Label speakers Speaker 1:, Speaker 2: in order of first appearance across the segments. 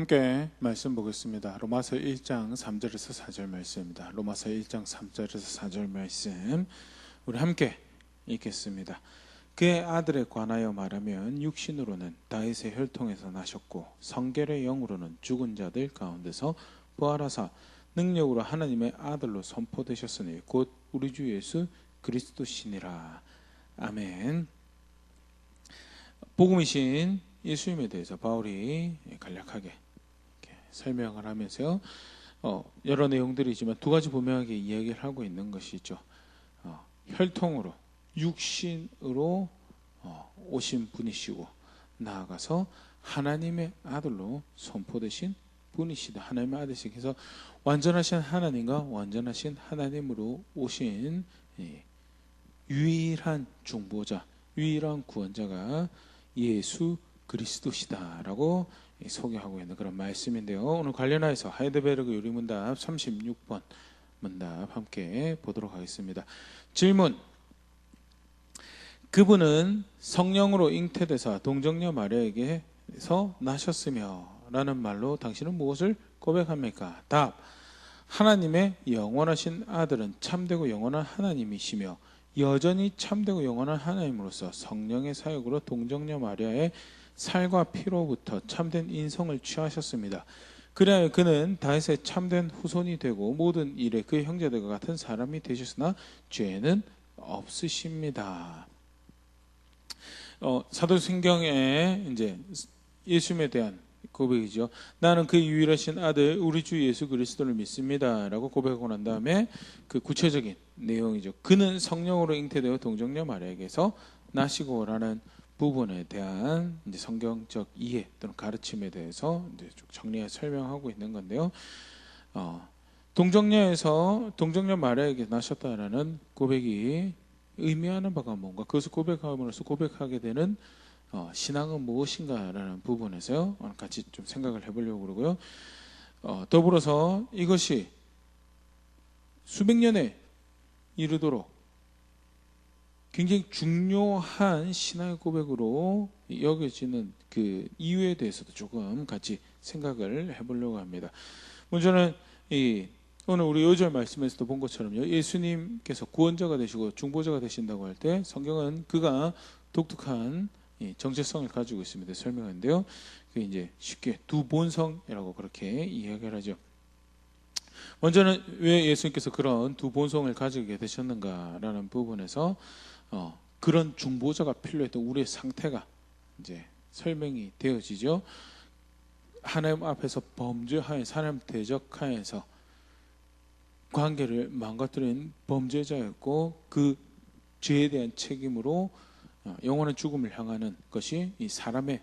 Speaker 1: 함께 말씀 보겠습니다. 로마서 1장 3절에서 4절 말씀입니다. 로마서 1장 3절에서 4절 말씀 우리 함께 읽겠습니다. 그의 아들에 관하여 말하면 육신으로는 다윗의 혈통에서 나셨고 성결의 영으로는 죽은 자들 가운데서 부활하사 능력으로 하나님의 아들로 선포되셨으니 곧 우리 주 예수 그리스도시니라. 아멘. 복음이신 예수님에 대해서 바울이 간략하게 설명을 하면서요, 여러 내용들이지만 두 가지 분명하게 이야기를 하고 있는 것이죠. 혈통으로, 육신으로 오신 분이시고, 나아가서 하나님의 아들로 선포되신 분이시다. 하나님의 아들이시께서 완전하신 하나님과 완전하신 하나님으로 오신 유일한 중보자, 유일한 구원자가 예수 그리스도시다라고 소개하고 있는 그런 말씀인데요. 오늘 관련해서 하이델베르그 요리문답 36번 문답 함께 보도록 하겠습니다. 질문: 그분은 성령으로 잉태되사 동정녀 마리아에게서 나셨으며 라는 말로 당신은 무엇을 고백합니까? 답: 하나님의 영원하신 아들은 참되고 영원한 하나님이시며 여전히 참되고 영원한 하나님으로서 성령의 사역으로 동정녀 마리아의 살과 피로부터 참된 인성을 취하셨습니다. 그래야 그는 다윗의 참된 후손이 되고 모든 일에 그의 형제들과 같은 사람이 되셨으나 죄는 없으십니다. 사도신경에 이제 예수님에 대한 고백이죠. 나는 그 유일하신 아들 우리 주 예수 그리스도를 믿습니다 라고 고백하고 난 다음에 그 구체적인 내용이죠. 그는 성령으로 잉태되어 동정녀 마리아에게서 나시고 라는 부분에 대한 이제 성경적 이해 또는 가르침에 대해서 이제 쭉 정리해 설명하고 있는 건데요. 동정녀 마리아에게 나셨다라는 고백이 의미하는 바가 뭔가, 그것을 고백함으로써 고백하게 되는 신앙은 무엇인가라는 부분에서 같이 좀 생각을 해보려고 그러고요. 더불어서 이것이 수백 년에 이르도록 굉장히 중요한 신앙의 고백으로 여겨지는 그 이유에 대해서도 조금 같이 생각을 해보려고 합니다. 먼저는 오늘 우리 요절 말씀에서도 본 것처럼요, 예수님께서 구원자가 되시고 중보자가 되신다고 할 때 성경은 그가 독특한 정체성을 가지고 있습니다. 설명하는데요, 그 이제 쉽게 두 본성이라고 그렇게 이야기를 하죠. 먼저는 왜 예수님께서 그런 두 본성을 가지게 되셨는가라는 부분에서 그런 중보자가 필요했던 우리의 상태가 이제 설명이 되어지죠. 하나님 앞에서 범죄하여서 하나님 대적하여서 관계를 망가뜨린 범죄자였고 그 죄에 대한 책임으로 영원한 죽음을 향하는 것이 이 사람의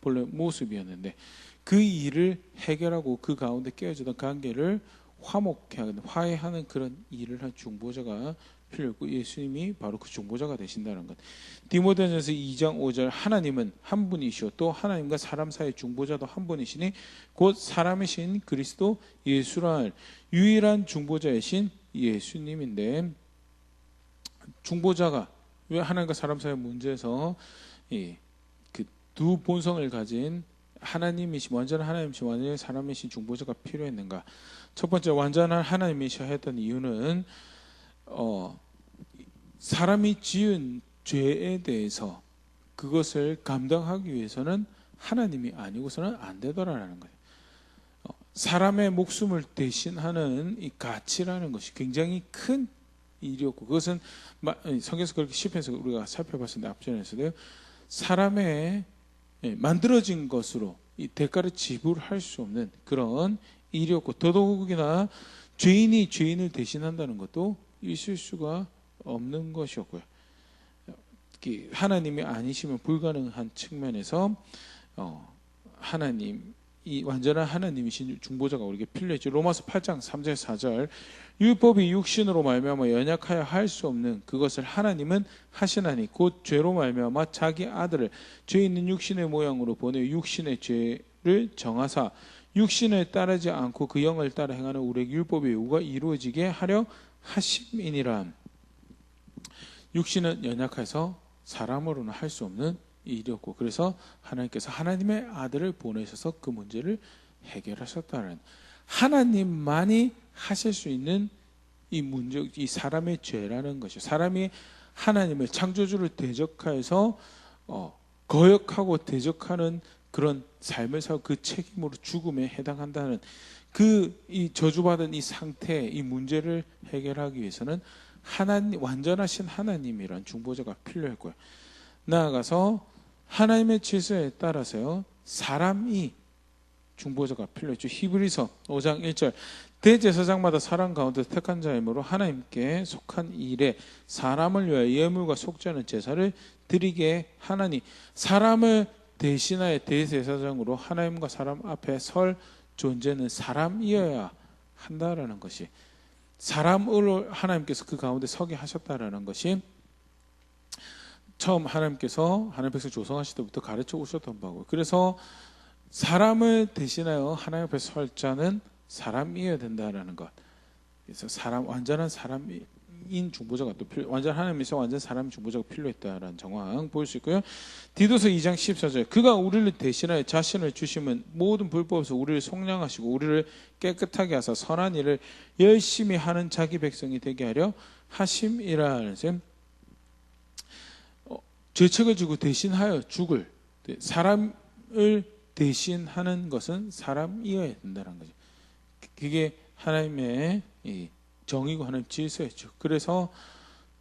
Speaker 1: 본래 모습이었는데, 그 일을 해결하고 그 가운데 깨어지던 관계를 화해하는 그런 일을 한 중보자가 필요했고, 예수님이 바로 그 중보자가 되신다는 것. 디모데전서 2장 5절 하나님은 한 분이시오 또 하나님과 사람 사이의 중보자도 한 분이시니 곧 사람이신 그리스도 예수라 할 유일한 중보자이신 예수님인데, 중보자가 왜 하나님과 사람 사이의 문제에서 그 두 본성을 가진 하나님이신 완전한 하나님이신 완전한 사람이신 중보자가 필요했는가? 첫 번째, 완전한 하나님이셔야 했던 이유는 사람이 지은 죄에 대해서 그것을 감당하기 위해서는 하나님이 아니고서는 안 되더라라는 거예요. 사람의 목숨을 대신하는 이 가치라는 것이 굉장히 큰 일이었고, 그것은 성경에서 그렇게 시편에서 우리가 살펴봤었는데 앞전에서도요, 사람의 만들어진 것으로 이 대가를 지불할 수 없는 그런 일이었고, 더더욱이나 죄인이 죄인을 대신한다는 것도 있을 수가 없는 것이었고요. 하나님이 아니시면 불가능한 측면에서 이 완전한 하나님이신 중보자가 우리에게 필요했죠. 로마서 8장 3절 4절 율법이 육신으로 말미암아 연약하여 할 수 없는 그것을 하나님은 하시나니 곧 죄로 말미암아 자기 아들을 죄 있는 육신의 모양으로 보내 육신의 죄를 정하사 육신을 따르지 않고 그 영을 따라 행하는 우리에게 율법의 요구가 이루어지게 하려 하심이니라. 육신은 연약해서 사람으로는 할 수 없는 일이었고, 그래서 하나님께서 하나님의 아들을 보내셔서 그 문제를 해결하셨다는, 하나님만이 하실 수 있는 이 문제, 이 사람의 죄라는 것이죠. 사람이 하나님을 창조주를 대적하여서 거역하고 대적하는 그런 삶을 살고 그 책임으로 죽음에 해당한다는 이 저주받은 이 상태, 이 문제를 해결하기 위해서는 하나님, 완전하신 하나님이란 중보자가 필요했고요. 나아가서 하나님의 질서에 따라서요, 사람이 중보자가 필요했죠. 히브리서 5장 1절, 대제사장마다 사람 가운데 택한 자이므로 하나님께 속한 일에 사람을 위하여 예물과 속죄하는 제사를 드리게 하나니, 사람을 대신하여 대제사장으로 하나님과 사람 앞에 설 존재는 사람이어야 한다라는 것이, 사람으로 하나님께서 그 가운데 서게 하셨다라는 것이 처음 하나님께서 하나님 백성 조성하실 때부터 가르쳐 오셨던 바고, 그래서 사람을 대신하여 하나님 앞에 설 자는 사람이어야 된다라는 것. 그래서 완전한 사람인 중보자가 또 완전 하나님에서 완전 사람 중보자가 필요했다라는 정황 볼 수 있고요. 디도서 2장 14절, 그가 우리를 대신하여 자신을 주시면 모든 불법에서 우리를 속량하시고 우리를 깨끗하게 하사 선한 일을 열심히 하는 자기 백성이 되게 하려 하심이라는 셈. 죄책을 지고 대신하여 죽을 사람을 대신하는 것은 사람이어야 된다는 거죠. 그게 하나님의 정의고 하나님 질서였죠. 그래서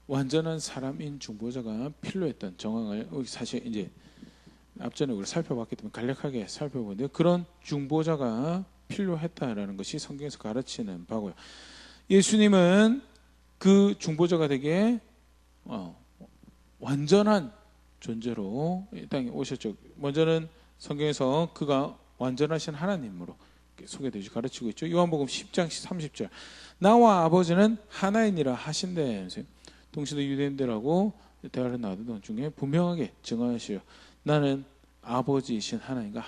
Speaker 1: 완전한 사람인 중보자가 필요했던 정황을 사실 이제 앞전에 우리 살펴봤기 때문에 간략하게 살펴보는데, 그런 중보자가 필요했다라는 것이 성경에서 가르치는 바고요. 예수님은 그 중보자가 되게 완전한 존재로 이 땅에 오셨죠. 먼저는 성경에서 그가 완전하신 하나님으로 소개되지 가르치고 있죠. 요한복음 10장 30절, 나와 아버지는 하나이니라 하신대. 동시대 유대인들하고 대화를 나누던 중에 분명하게 증언하시오. 나는 아버지이신 하나님과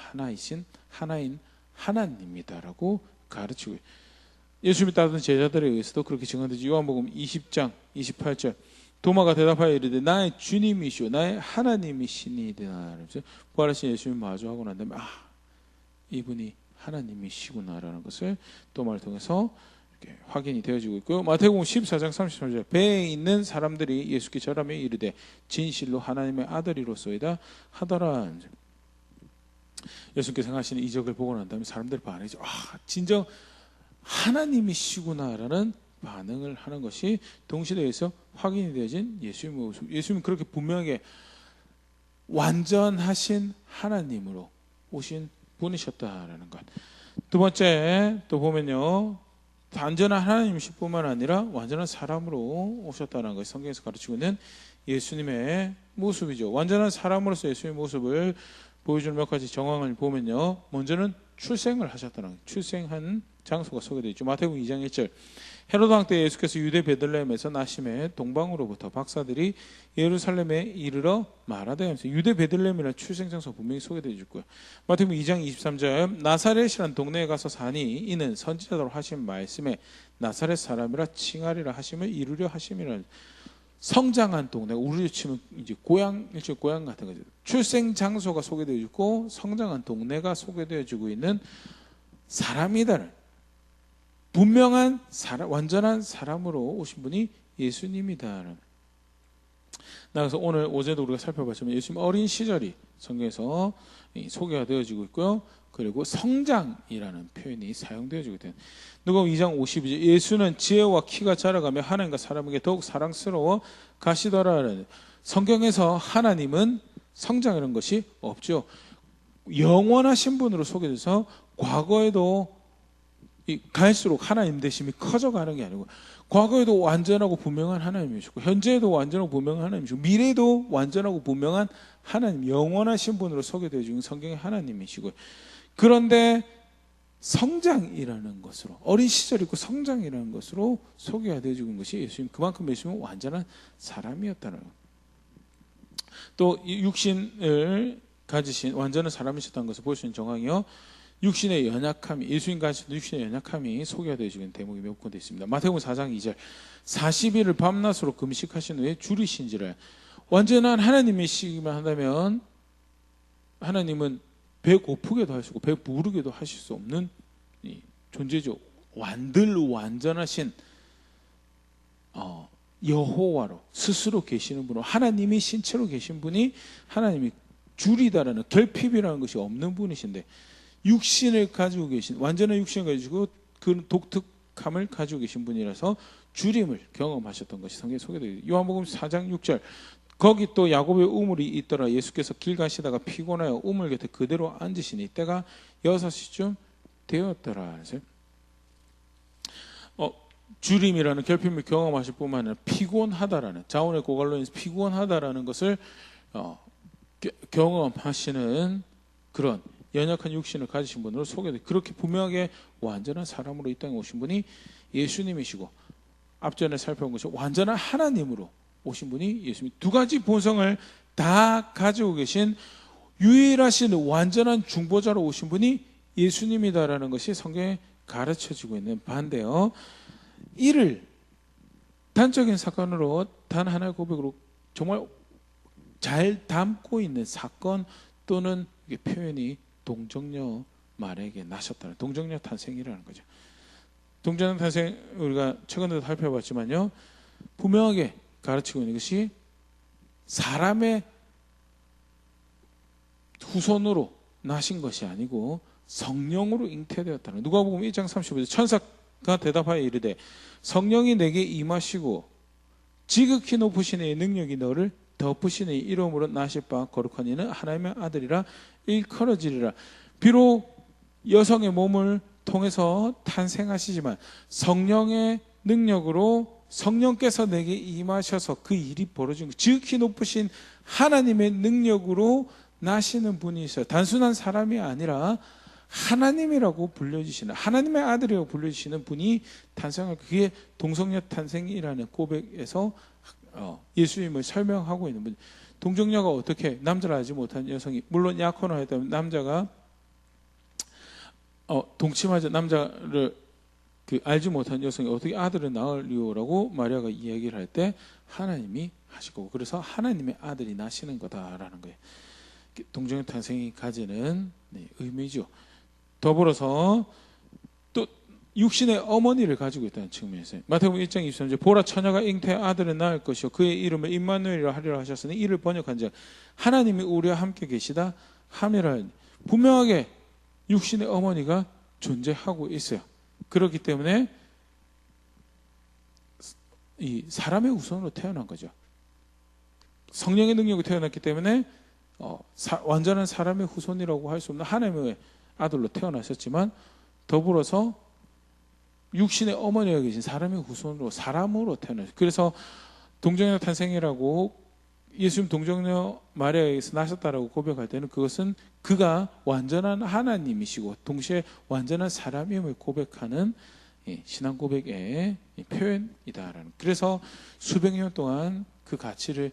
Speaker 1: 하나인 하나님이다라고 가르치고, 예수님이 따르던 제자들에 의해서도 그렇게 증언되지. 요한복음 20장 28절, 도마가 대답하여 이르되 나의 주님이시오 나의 하나님이시니이다. 부활하신 예수님 마주하고 난 다음에 이분이 하나님이시구나라는 것을 도마를 통해서 이렇게 확인이 되어지고 있고요. 마태복음 14장 33절, 배에 있는 사람들이 예수께 절하며 이르되 진실로 하나님의 아들이로소이다 하더라. 예수께서 행하시는 이적을 보고 난 다음에 사람들이 반응이죠. 진정 하나님이시구나라는 반응을 하는 것이 동시대에서 확인이 되어진 예수님의 모습. 예수님은 그렇게 분명하게 완전하신 하나님으로 오신 분이셨다라는 것. 두 번째 또 보면요, 완전한 하나님이실 뿐만 아니라 완전한 사람으로 오셨다는 것이 성경에서 가르치고 있는 예수님의 모습이죠. 완전한 사람으로서 예수님의 모습을 보여주는 몇 가지 정황을 보면요, 먼저는 출생을 하셨다는 거예요. 출생한 장소가 소개되어 있죠. 마태복음 2장 1절, 헤로드 왕 때 예수께서 유대 베들레헴에서 나심에 동방으로부터 박사들이 예루살렘에 이르러 말하되 하면서 유대 베들레헴이라는 출생 장소가 분명히 소개되어 있고요. 마태복음 2장 23절, 나사렛이라는 동네에 가서 사니 이는 선지자로 하신 말씀에 나사렛 사람이라 칭하리라 하심을 이루려 하심이라. 성장한 동네가 우리로 치면 이제 고향, 일종의 고향 같은 거죠. 출생 장소가 소개되어 있고 성장한 동네가 소개되어지고 있는 사람이다를, 분명한 완전한 사람으로 오신 분이 예수님이다. 그래서 오늘 오전에도 우리가 살펴봤지만 예수님 어린 시절이 성경에서 소개가 되어지고 있고요. 그리고 성장이라는 표현이 사용되어지고 있다. 누가복음 2장 52절, 예수는 지혜와 키가 자라가며 하나님과 사람에게 더욱 사랑스러워 가시더라. 성경에서 하나님은 성장이라는 것이 없죠. 영원하신 분으로 소개돼서 과거에도 갈수록 하나님 되심이 커져가는 게 아니고, 과거에도 완전하고 분명한 하나님이시고 현재에도 완전하고 분명한 하나님이시고 미래에도 완전하고 분명한 하나님, 영원하신 분으로 소개되어지는 성경의 하나님이시고, 그런데 성장이라는 것으로, 어린 시절이고 성장이라는 것으로 소개가 되어지고 있는 것이 예수님, 그만큼 예수님은 완전한 사람이었다는 것. 또 육신을 가지신 완전한 사람이셨다는 것을 볼 수 있는 정황이요, 육신의 연약함이, 예수님 가지신 육신의 연약함이 소개가 되어지는 대목이 몇 군데 있습니다. 마태복음 4장 2절, 40일을 밤낮으로 금식하신 후에 줄이신지라. 완전한 하나님이시기만 한다면 하나님은 배고프게도 하시고 배부르게도 하실 수 없는 이 존재죠. 완전하신 여호와로 스스로 계시는 분으로 하나님이 신체로 계신 분이 하나님이 줄이다라는 결핍이라는 것이 없는 분이신데 육신을 가지고 계신 완전한 육신을 가지고 그 독특함을 가지고 계신 분이라서 줄임을 경험하셨던 것이 성경에 소개되어 있습니다. 요한복음 4장 6절 거기 또 야곱의 우물이 있더라. 예수께서 길 가시다가 피곤하여 우물 곁에 그대로 앉으시니 때가 6시쯤 되었더라. 줄임이라는 결핍을 경험하실 뿐만 아니라 피곤하다라는 자원의 고갈로 인해서 피곤하다라는 것을 경험하시는 그런 연약한 육신을 가지신 분으로 소개돼 그렇게 분명하게 완전한 사람으로 이 땅에 오신 분이 예수님이시고 앞전에 살펴본 것이 완전한 하나님으로 오신 분이 예수님. 두 가지 본성을 다 가지고 계신 유일하신 완전한 중보자로 오신 분이 예수님이다라는 것이 성경에 가르쳐지고 있는 바인데요. 이를 단적인 사건으로 단 하나의 고백으로 정말 잘 담고 있는 사건 또는 표현이 동정녀 마리아에게 나셨다는 동정녀 탄생이라는 거죠. 동정녀 탄생 우리가 최근에도 살펴봤지만요. 분명하게 가르치고 있는 것이 사람의 후손으로 나신 것이 아니고 성령으로 잉태되었다는 누가복음 1장 35절 천사가 대답하여 이르되 성령이 내게 임하시고 지극히 높으신 이의 능력이 너를 덮으시니 이름으로 나실 바 거룩한 이는 하나님의 아들이라 일컬어지리라. 비록 여성의 몸을 통해서 탄생하시지만 성령의 능력으로 성령께서 내게 임하셔서 그 일이 벌어진 것 지극히 높으신 하나님의 능력으로 나시는 분이 있어요. 단순한 사람이 아니라 하나님이라고 불려주시는 하나님의 아들이라고 불려주시는 분이 탄생할 그게 동성녀 탄생이라는 고백에서 예수님을 설명하고 있는 분. 동정녀가 어떻게 남자를 알지 못한 여성이 물론 약혼을 했다면 남자가 동침하자 남자를 알지 못한 여성이 어떻게 아들을 낳으리오라고 마리아가 이야기를 할 때 하나님이 하실 거고 그래서 하나님의 아들이 나시는 거다라는 거예요. 동정녀 탄생이 가지는 의미죠. 더불어서 또 육신의 어머니를 가지고 있다는 측면에서 마태복음 1장 23절 보라 처녀가 잉태해 아들을 낳을 것이요 그의 이름을 임마누엘이라 하리라 하셨으니 이를 번역한 자 하나님이 우리와 함께 계시다 함이라. 분명하게 육신의 어머니가 존재하고 있어요. 그렇기 때문에 이 사람의 후손으로 태어난 거죠. 성령의 능력으로 태어났기 때문에 완전한 사람의 후손이라고 할 수 없는 하나님의 아들로 태어나셨지만 더불어서 육신의 어머니가 계신 사람의 후손으로 사람으로 태어나셨어요. 그래서 동정녀 탄생이라고 예수님 동정녀 마리아에게서 나셨다라고 고백할 때는 그것은 그가 완전한 하나님이시고 동시에 완전한 사람임을 고백하는 신앙 고백의 표현이다라는. 그래서 수백 년 동안 그 가치를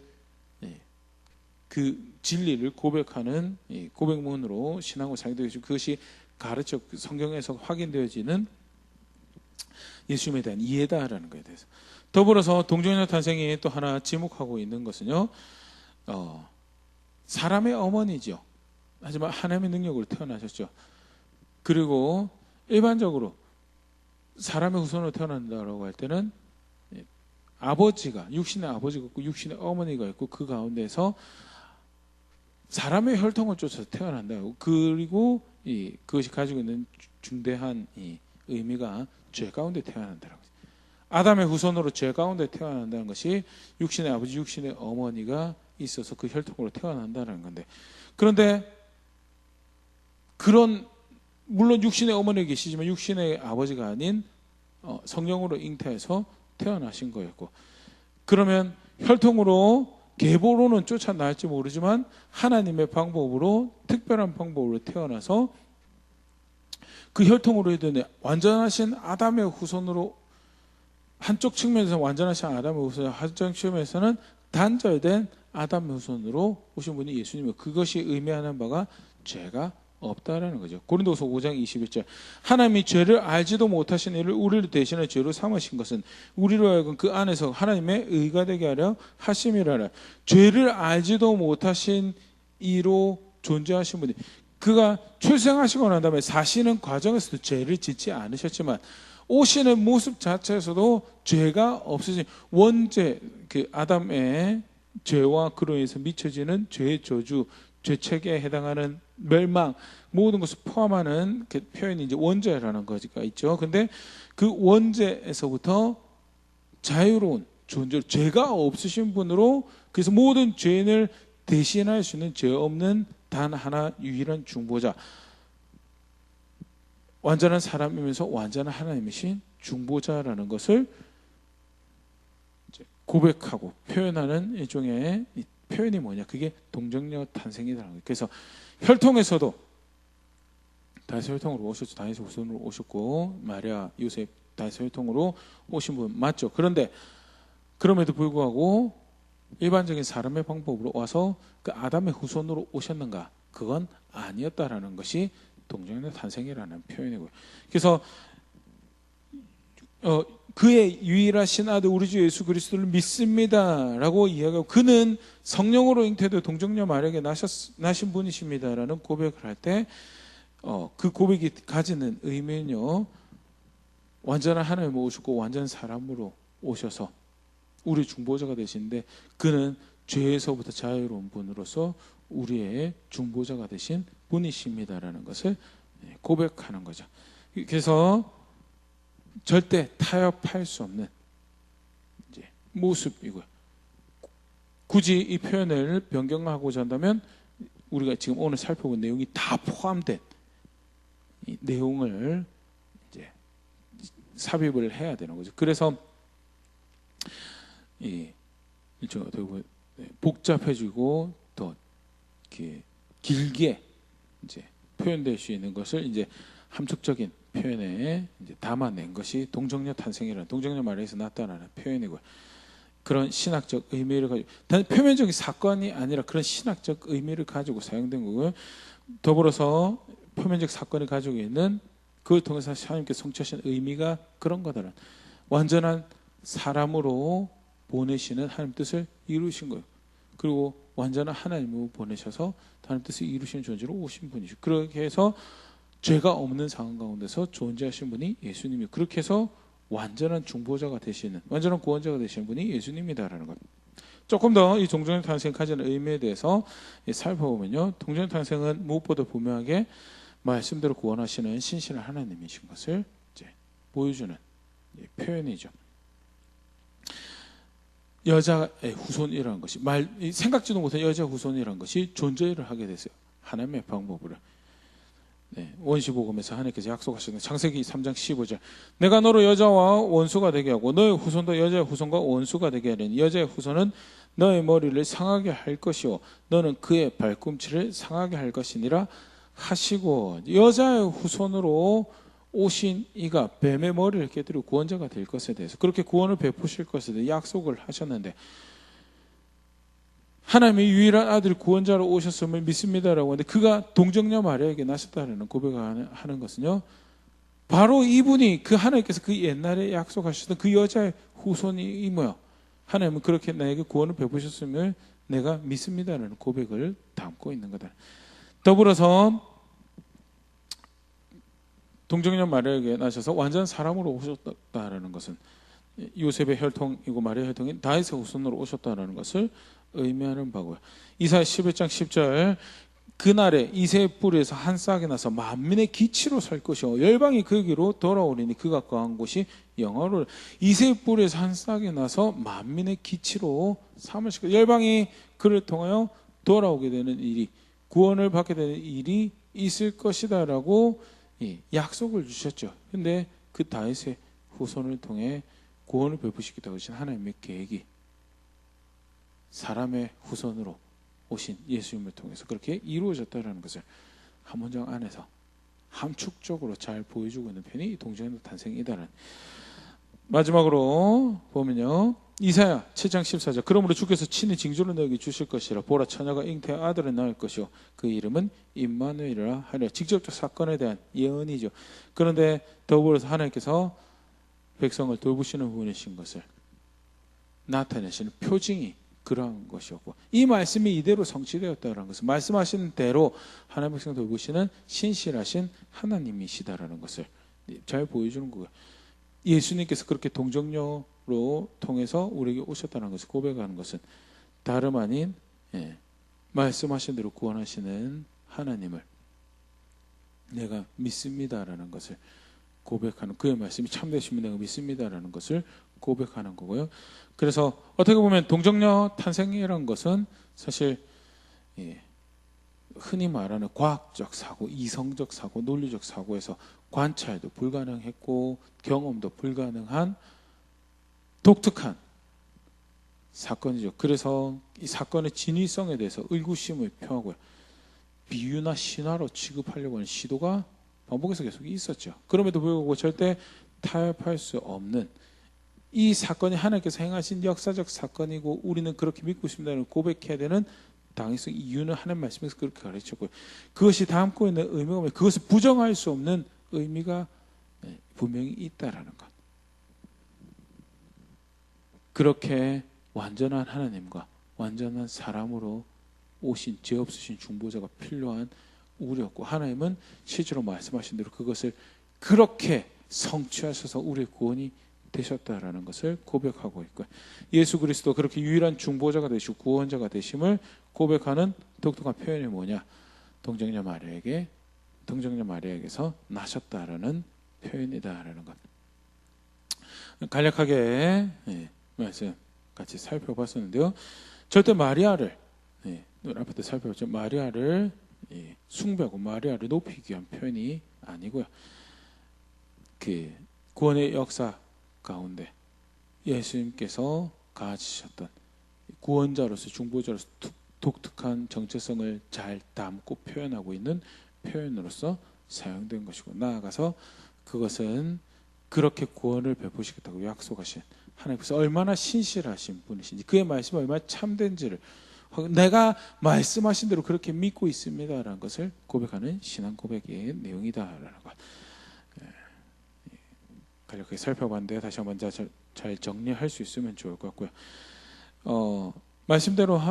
Speaker 1: 그 진리를 고백하는 고백문으로 신앙을 상기되어지고 그것이 가르쳐 성경에서 확인되어지는 예수님에 대한 이해다라는 것에 대해서. 더불어서 동정녀 탄생이 또 하나 지목하고 있는 것은요, 사람의 어머니죠. 하지만 하나님의 능력으로 태어나셨죠. 그리고 일반적으로 사람의 후손으로 태어난다고 할 때는 아버지가 육신의 아버지가 있고 육신의 어머니가 있고 그 가운데서 사람의 혈통을 쫓아서 태어난다. 그리고 그것이 가지고 있는 중대한 의미가 죄 가운데 태어난다는 거죠. 아담의 후손으로 죄 가운데 태어난다는 것이 육신의 아버지, 육신의 어머니가 있어서 그 혈통으로 태어난다는 건데, 그런데 그런 물론 육신의 어머니가 계시지만 육신의 아버지가 아닌 성령으로 잉태해서 태어나신 거였고, 그러면 혈통으로 계보로는 쫓아날지 모르지만 하나님의 방법으로 특별한 방법으로 태어나서 그 혈통으로 해도 완전하신 아담의 후손으로 한쪽 측면에서 완전하신 아담의 후손, 한쪽 측면에서는 단절된 아담의 후손으로 오신 분이 예수님이고 그것이 의미하는 바가 죄가 없다라는 거죠. 고린도서 5장 21절 하나님이 죄를 알지도 못하신 이를 우리를 대신해 죄로 삼으신 것은 우리로 하여금 그 안에서 하나님의 의가 되게 하려 하심이라라. 죄를 알지도 못하신 이로 존재하신 분이 그가 출생하시고 난 다음에 사시는 과정에서도 죄를 짓지 않으셨지만 오시는 모습 자체에서도 죄가 없으신 원죄, 그 아담의 죄와 그로 인해서 미쳐지는 죄의 저주, 죄책에 해당하는 멸망, 모든 것을 포함하는 그 표현이 이제 원죄라는 거가 있죠. 근데 그 원죄에서부터 자유로운 존재, 죄가 없으신 분으로, 그래서 모든 죄인을 대신할 수 있는 죄 없는 단 하나 유일한 중보자, 완전한 사람이면서 완전한 하나님이신 중보자라는 것을 고백하고 표현하는 일종의 표현이 뭐냐? 그게 동정녀 탄생이라는 거예요. 그래서 혈통에서도 다윗의 혈통으로 오셨죠. 다윗의 후손으로 오셨고 마리아, 요셉 다윗의 혈통으로 오신 분 맞죠. 그런데 그럼에도 불구하고 일반적인 사람의 방법으로 와서 그 아담의 후손으로 오셨는가? 그건 아니었다라는 것이 동정녀 탄생이라는 표현이고요. 그래서 그의 유일하신 아들 우리 주 예수 그리스도를 믿습니다라고 이야기하고 그는 성령으로 잉태되어 동정녀 마리아에게 나신 분이십니다라는 고백을 할 때 그 고백이 가지는 의미는요, 완전한 하나님을 오셨고 완전한 사람으로 오셔서 우리 중보자가 되시는데 그는 죄에서부터 자유로운 분으로서 우리의 중보자가 되신 분이십니다라는 것을 고백하는 거죠. 그래서 절대 타협할 수 없는 이제 모습이고요. 굳이 이 표현을 변경하고자 한다면 우리가 지금 오늘 살펴본 내용이 다 포함된 이 내용을 이제 삽입을 해야 되는 거죠. 그래서 이 일종 어떻게 보면 복잡해지고 더 이렇게 길게 이제 표현될 수 있는 것을 이제 함축적인 표현에 이제 담아낸 것이 동정녀 탄생이라는 동정녀 마리아에서 나타나는 표현이고요. 그런 신학적 의미를 가지고 단 표면적인 사건이 아니라 그런 신학적 의미를 가지고 사용된 거고요. 더불어서 표면적 사건이 가지고 있는 그걸 통해서 하나님께 성취하신 의미가 그런 거다라는 완전한 사람으로 보내시는 하나님 뜻을 이루신 거예요. 그리고 완전한 하나님으로 보내셔서 하나님 뜻을 이루시는 존재로 오신 분이죠. 그렇게 해서 죄가 없는 상황 가운데서 존재하신 분이 예수님이에요. 그렇게 해서 완전한 중보자가 되시는, 완전한 구원자가 되시는 분이 예수님이다라는 것. 조금 더 이 동정녀 탄생이 가지는 의미에 대해서 살펴보면요, 동정녀 탄생은 무엇보다 분명하게 말씀대로 구원하시는 신실한 하나님이신 것을 이제 보여주는 표현이죠. 여자의 후손이라는 것이 생각지도 못한 여자의 후손이라는 것이 존재를 하게 됐어요. 하나님의 방법으로. 원시복음에서 하나님께서 약속하시는 창세기 3장 15절 내가 너로 여자와 원수가 되게 하고 너의 후손도 여자의 후손과 원수가 되게 하려니 여자의 후손은 너의 머리를 상하게 할 것이요 너는 그의 발꿈치를 상하게 할 것이니라 하시고, 여자의 후손으로 오신 이가 뱀의 머리를 깨뜨리고 구원자가 될 것에 대해서 그렇게 구원을 베푸실 것에 대해 약속을 하셨는데, 하나님의 유일한 아들 구원자로 오셨음을 믿습니다라고 하는데 그가 동정녀 마리아에게 나셨다는 고백을 하는 것은요, 바로 이분이 그 하나님께서 그 옛날에 약속하셨던 그 여자의 후손이 뭐야? 하나님은 그렇게 나에게 구원을 베푸셨음을 내가 믿습니다라는 고백을 담고 있는 거다. 더불어서 동정녀 마리아에게 나셔서 완전 사람으로 오셨다라는 것은 요셉의 혈통이고 마리아의 혈통인 다윗의 후손으로 오셨다라는 것을 의미하는 바고요. 이사야 11장 10절 그날에 이새의 뿌리에서 한 싹이 나서 만민의 기치로 설 것이요 열방이 그에게로 돌아오리니 그가 거한 곳이 영화로. 이새의 뿌리에서 한 싹이 나서 만민의 기치로 삼으시고 열방이 그를 통하여 돌아오게 되는 일이, 구원을 받게 되는 일이 있을 것이다라고 약속을 주셨죠. 근데 그 다윗의 후손을 통해 구원을 베푸시기도 하신 하나님의 계획이 사람의 후손으로 오신 예수님을 통해서 그렇게 이루어졌다는 것을 한 문장 안에서 함축적으로 잘 보여주고 있는 편이 동정녀 탄생이다라는. 마지막으로 보면요, 이사야 7장 14절 그러므로 주께서 친히 징조를 너에게 주실 것이라. 보라, 처녀가 잉태한 아들을 낳을 것이요 그 이름은 임마누엘이라 하리라. 직접적 사건에 대한 예언이죠. 그런데 더불어서 하나님께서 백성을 돌보시는 분이신 것을 나타내시는 표징이 그러한 것이었고, 이 말씀이 이대로 성취되었다는 것은 말씀하신 대로 하나님의 백성 돌보시는 신실하신 하나님이시다라는 것을 잘 보여주는 거예요. 예수님께서 그렇게 동정녀로 통해서 우리에게 오셨다는 것을 고백하는 것은 다름 아닌 말씀하신 대로 구원하시는 하나님을 내가 믿습니다라는 것을 고백하는, 그의 말씀이 참되심을 내가 믿습니다라는 것을 고백하는 거고요. 그래서 어떻게 보면 동정녀 탄생이라는 것은 사실 흔히 말하는 과학적 사고, 이성적 사고, 논리적 사고에서 관찰도 불가능했고 경험도 불가능한 독특한 사건이죠. 그래서 이 사건의 진위성에 대해서 의구심을 표하고요. 비유나 신화로 취급하려고 하는 시도가 반복해서 계속 있었죠. 그럼에도 불구하고 절대 타협할 수 없는 이 사건이 하나님께서 행하신 역사적 사건이고 우리는 그렇게 믿고 있습니다는 고백해야 되는 당위성 이유는 하나님 말씀에서 그렇게 가르쳤고요. 그것이 담고 있는 의미가 뭐냐, 그것을 부정할 수 없는 의미가 분명히 있다라는 것. 그렇게 완전한 하나님과 완전한 사람으로 오신 죄 없으신 중보자가 필요한 우리였고, 하나님은 실제로 말씀하신 대로 그것을 그렇게 성취하셔서 우리의 구원이 되셨다라는 것을 고백하고 있고요. 예수 그리스도 그렇게 유일한 중보자가 되시고 구원자가 되심을 고백하는 독특한 표현이 뭐냐, 동정녀 마리아에게서 나셨다라는 표현이다라는 것. 간략하게 말씀 같이 살펴봤었는데요. 절대 마리아를 앞에 살펴봤죠. 마리아를 숭배하고 마리아를 높이기 위한 표현이 아니고요. 그 구원의 역사 가운데 예수님께서 가지셨던 구원자로서 중보자로서 독특한 정체성을 잘 담고 표현하고 있는 표현으로서 사용된 것이고, 나아가서 그것은 그렇게 구원을 베푸시겠다고 약속하신 하나님께서 얼마나 신실하신 분이신지, 그의 말씀이 얼마나 참된지를 내가 말씀하신 대로 그렇게 믿고 있습니다라는 것을 고백하는 신앙 고백의 내용이다라는 것. 간략하게 살펴봤는데 다시 한번 잘 정리할 수 있으면 좋을 것 같고요. 말씀대로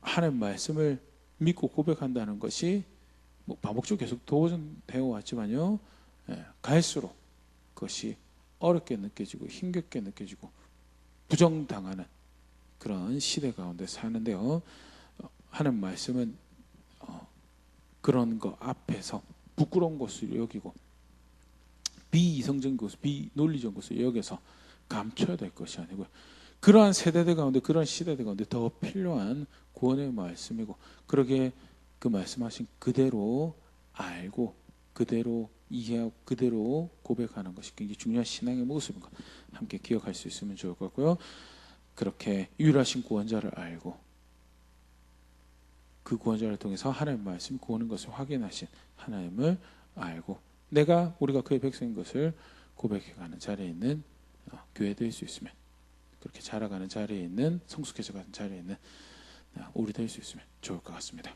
Speaker 1: 하나님 말씀을 믿고 고백한다는 것이 반복적으로 계속 도전되어 왔지만요, 갈수록 그것이 어렵게 느껴지고 힘겹게 느껴지고 부정당하는 그런 시대 가운데 사는데요, 하나님 말씀은 그런 거 앞에서 부끄러운 것을 여기고 비이성적인 것을, 비논리적인 것을 여기서 감춰야 될 것이 아니고요, 그러한 세대들 가운데, 그러한 시대들 가운데 더 필요한 구원의 말씀이고, 그러기에 그 말씀하신 그대로 알고 그대로 이해하고 그대로 고백하는 것이 굉장히 중요한 신앙의 모습인 것, 함께 기억할 수 있으면 좋을 것 같고요. 그렇게 유일하신 구원자를 알고 그 구원자를 통해서 하나님의 말씀이 구원인 것을 확인하신 하나님을 알고 우리가 그의 백성인 것을 고백해가는 자리에 있는 교회 될 수 있으면, 그렇게 자라가는 자리에 있는, 성숙해져가는 자리에 있는 우리 될 수 있으면 좋을 것 같습니다.